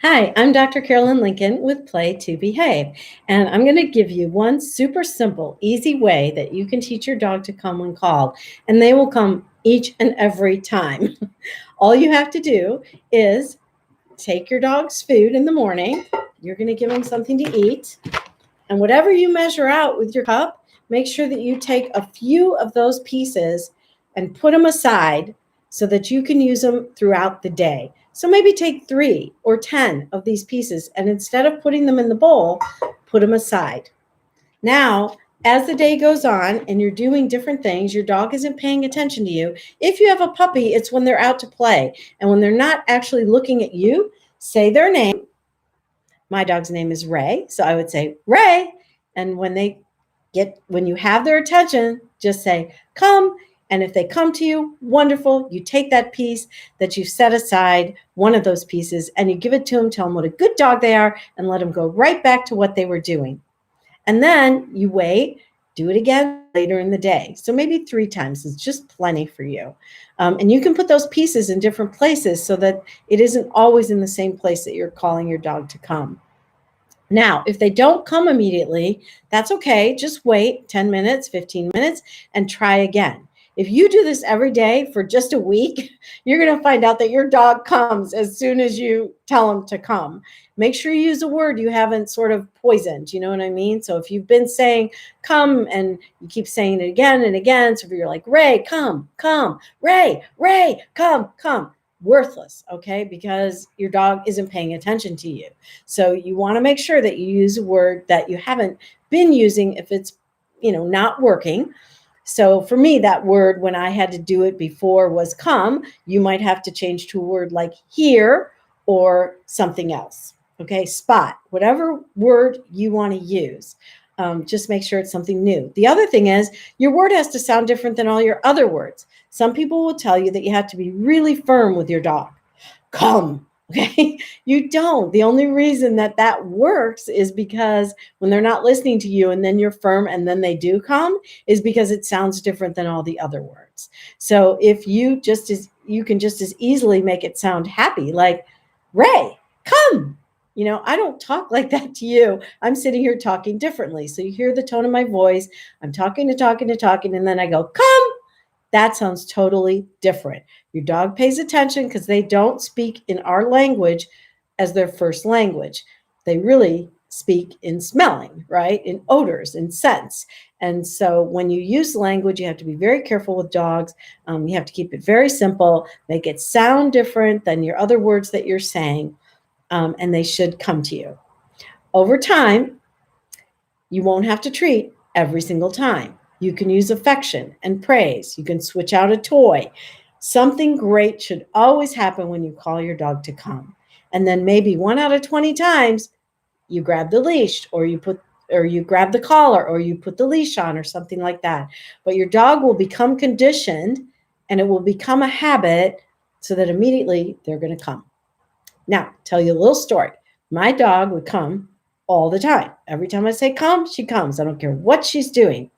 Hi, I'm Dr. Carolyn Lincoln with Play to Behave, and I'm going to give you one super simple, easy way that you can teach your dog to come when called, and they will come each and every time. All you have to do is take your dog's food in the morning. You're going to give them something to eat, and whatever you measure out with your cup, make sure that you take a few of those pieces and put them aside so that you can use them throughout the day. So maybe take 3 or 10 of these pieces, and instead of putting them in the bowl, put them aside. Now, as the day goes on and you're doing different things, your dog isn't paying attention to you. If you have a puppy, it's when they're out to play. And when they're not actually looking at you, say their name. My dog's name is Ray. So I would say, Ray. And when you have their attention, just say, come. And if they come to you, wonderful. You take that piece that you set aside, one of those pieces, and you give it to them, tell them what a good dog they are, and let them go right back to what they were doing. And then you wait, do it again later in the day. So maybe 3 times is just plenty for you. And you can put those pieces in different places so that it isn't always in the same place that you're calling your dog to come. Now, if they don't come immediately, that's okay. Just wait 10 minutes, 15 minutes, and try again. If you do this every day for just a week, you're going to find out that your dog comes as soon as you tell them to come. Make sure you use a word you haven't sort of poisoned. You know what I mean? So if you've been saying come and you keep saying it again and again, so if you're like, Ray, come, Ray, come, worthless, okay? Because your dog isn't paying attention to you. So you want to make sure that you use a word that you haven't been using if it's, not working. So for me, that word, when I had to do it before, was come. You might have to change to a word like here or something else. Okay, spot, whatever word you want to use. Just make sure it's something new. The other thing is your word has to sound different than all your other words. Some people will tell you that you have to be really firm with your dog. Come. Okay, you don't. The only reason that works is because when they're not listening to you and then you're firm and then they do come is because it sounds different than all the other words. So if you can just as easily make it sound happy, like Ray, come. I don't talk like that to you. I'm sitting here talking differently. So you hear the tone of my voice. I'm talking, and then I go, come. That sounds totally different. Your dog pays attention because they don't speak in our language as their first language. They really speak in smelling, right? In odors, in scents. And so when you use language, you have to be very careful with dogs. You have to keep it very simple, make it sound different than your other words that you're saying, and they should come to you. Over time, you won't have to treat every single time. You can use affection and praise. You can switch out a toy. Something great should always happen when you call your dog to come. And then maybe 1 out of 20 times you grab the leash or you grab the collar or you put the leash on or something like that. But your dog will become conditioned and it will become a habit so that immediately they're going to come. Now, tell you a little story. My dog would come all the time. Every time I say come, she comes. I don't care what she's doing.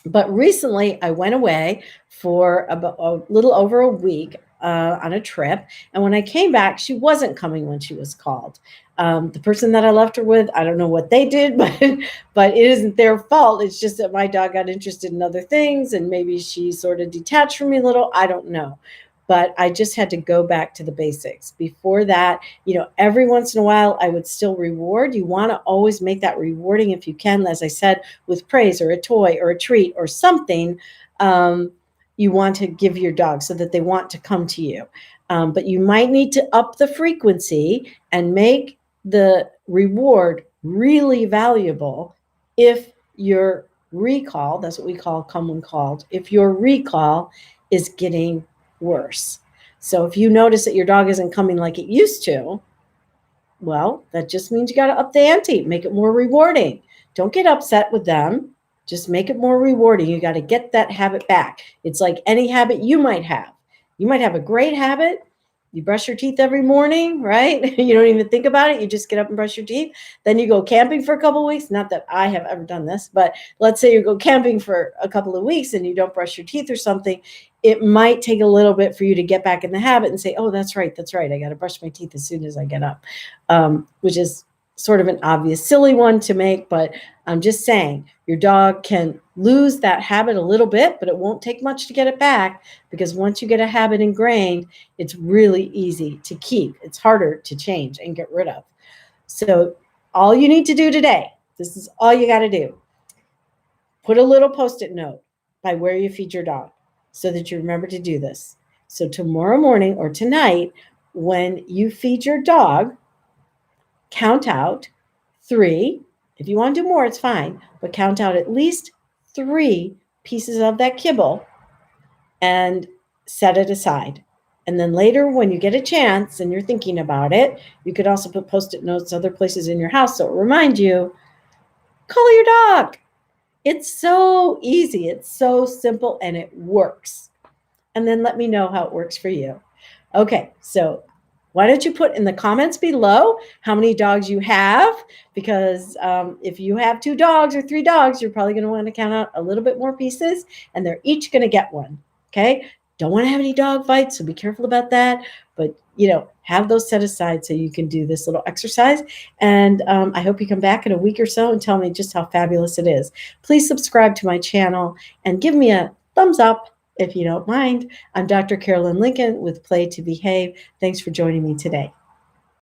But recently, I went away for about a little over a week on a trip. And when I came back, she wasn't coming when she was called. The person that I left her with, I don't know what they did, but it isn't their fault. It's just that my dog got interested in other things and maybe she sort of detached from me a little. I don't know. But I just had to go back to the basics. Before that, every once in a while, I would still reward. You want to always make that rewarding if you can, as I said, with praise or a toy or a treat or something you want to give your dog so that they want to come to you. But you might need to up the frequency and make the reward really valuable if your recall, that's what we call come when called, if your recall is getting worse. So if you notice that your dog isn't coming like it used to, well, that just means you got to up the ante, make it more rewarding. Don't get upset with them. Just make it more rewarding. You got to get that habit back. It's like any habit you might have. You might have a great habit You brush your teeth every morning, right? You don't even think about it. You just get up and brush your teeth. Then you go camping for a couple of weeks. Not that I have ever done this, but let's say you go camping for a couple of weeks and you don't brush your teeth or something. It might take a little bit for you to get back in the habit and say, oh, that's right. I got to brush my teeth as soon as I get up, which is sort of an obvious, silly one to make, but I'm just saying your dog can lose that habit a little bit, but it won't take much to get it back, because once you get a habit ingrained, it's really easy to keep. It's harder to change and get rid of. So all you need to do today, this is all you got to do. Put a little Post-it note by where you feed your dog so that you remember to do this. So tomorrow morning or tonight, when you feed your dog, count out 3. If you want to do more, it's fine, but count out at least 3 pieces of that kibble and set it aside. And then later, when you get a chance and you're thinking about it, you could also put Post-it notes other places in your house so it reminds you, call your dog. It's so easy. It's so simple, and it works. And then let me know how it works for you. Okay, so why don't you put in the comments below how many dogs you have? Because if you have 2 dogs or 3 dogs, you're probably going to want to count out a little bit more pieces, and they're each going to get one. Okay? Don't want to have any dog fights, so be careful about that. But, have those set aside so you can do this little exercise. And I hope you come back in a week or so and tell me just how fabulous it is. Please subscribe to my channel and give me a thumbs up if you don't mind. I'm Dr. Carolyn Lincoln with Play to Behave. Thanks for joining me today.